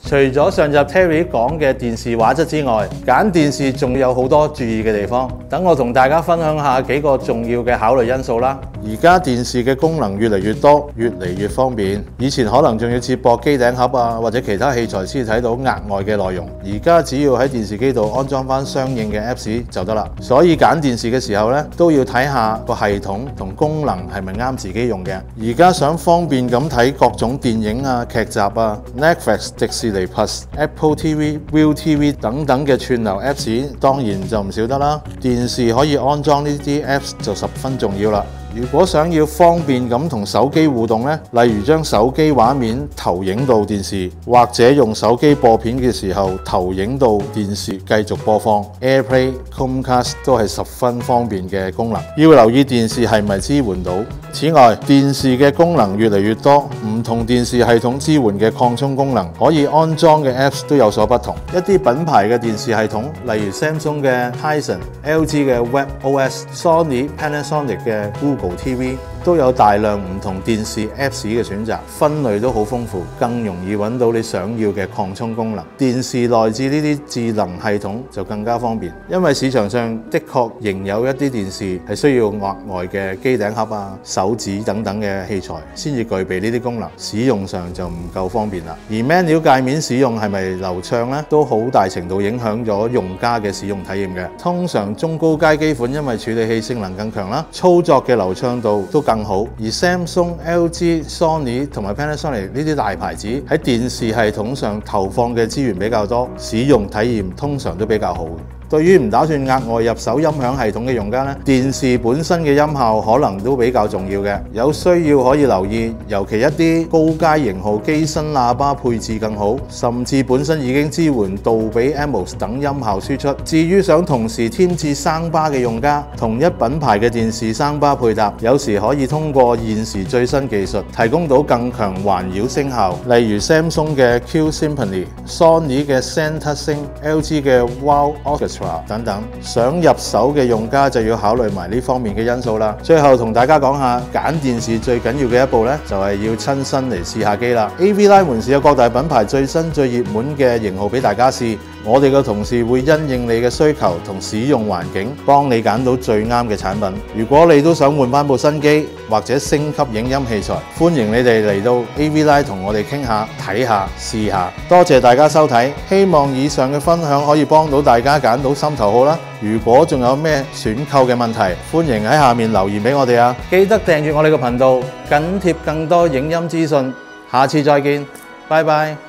除咗上集 Terry 講嘅電視畫質之外，揀電視仲有好多注意嘅地方。等我同大家分享下幾個重要嘅考慮因素啦。而家電視嘅功能越嚟越多，越嚟越方便。以前可能仲要接駁機頂盒啊，或者其他器材先睇到額外嘅內容。而家只要喺電視機度安裝翻相應嘅 Apps 就得啦。所以揀電視嘅時候咧，都要睇下個系統同功能係咪啱自己用嘅。而家想方便咁睇各種電影啊、劇集啊、Netflix、迪士尼 Plus、Apple TV、ViuTV 等等嘅串流 Apps， 當然就唔少得啦。電視可以安裝呢啲 Apps 就十分重要啦。如果想要方便咁同手機互動呢，例如將手機畫面投影到電視，或者用手機播片嘅時候投影到電視繼續播放 ，AirPlay、Chromecast 都係十分方便嘅功能。要留意電視係咪支援到。此外，電視嘅功能越嚟越多，唔同電視系統支援嘅擴充功能，可以安裝嘅 Apps 都有所不同。一啲品牌嘅電視系統，例如 Samsung 嘅 Tizen、LG 嘅 WebOS、Sony、Panasonic 嘅 Google TV 都有大量唔同電視 Apps 嘅選擇，分類都好豐富，更容易揾到你想要嘅擴充功能。電視內置呢啲智能系統就更加方便，因為市場上的確仍有一啲電視係需要額外嘅機頂盒啊、手指等等嘅器材先至具備呢啲功能，使用上就唔夠方便啦。而 menu 界面使用係咪流暢呢？都好大程度影響咗用家嘅使用體驗嘅。通常中高階機款因為處理器性能更強啦，操作嘅流暢度都更好。而 Samsung、LG、Sony 同埋 Panasonic 呢啲大牌子喺電視系統上投放嘅資源比較多，使用體驗通常都比較好。對於唔打算額外入手音響系統嘅用家呢，電視本身嘅音效可能都比較重要嘅，有需要可以留意，尤其一啲高階型號機身喇叭配置更好，甚至本身已經支援杜比 Atmos 等音效輸出。至於想同時添置聲巴嘅用家，同一品牌嘅電視聲巴配搭，有時可以通過現時最新技術提供到更強環繞聲效，例如 Samsung 嘅 Q Symphony、Sony 嘅 Centursync、LG 嘅 Wow Orchestra等等，想入手嘅用家就要考慮埋呢方面嘅因素啦。最後同大家講下，揀電視最緊要嘅一步呢，就係要親身嚟試下機啦。AV Live 門市有各大品牌最新最熱門嘅型號俾大家試，我哋嘅同事會因應你嘅需求同使用環境，幫你揀到最啱嘅產品。如果你都想換翻部新機或者升級影音器材，歡迎你哋嚟到 AV Live 同我哋傾下、睇下、試下。多謝大家收睇，希望以上嘅分享可以幫到大家揀到心頭好啦。如果仲有咩選購嘅問題，歡迎喺下面留言俾我哋啊！記得訂閱我哋嘅頻道，緊貼更多影音資訊。下次再見，拜拜。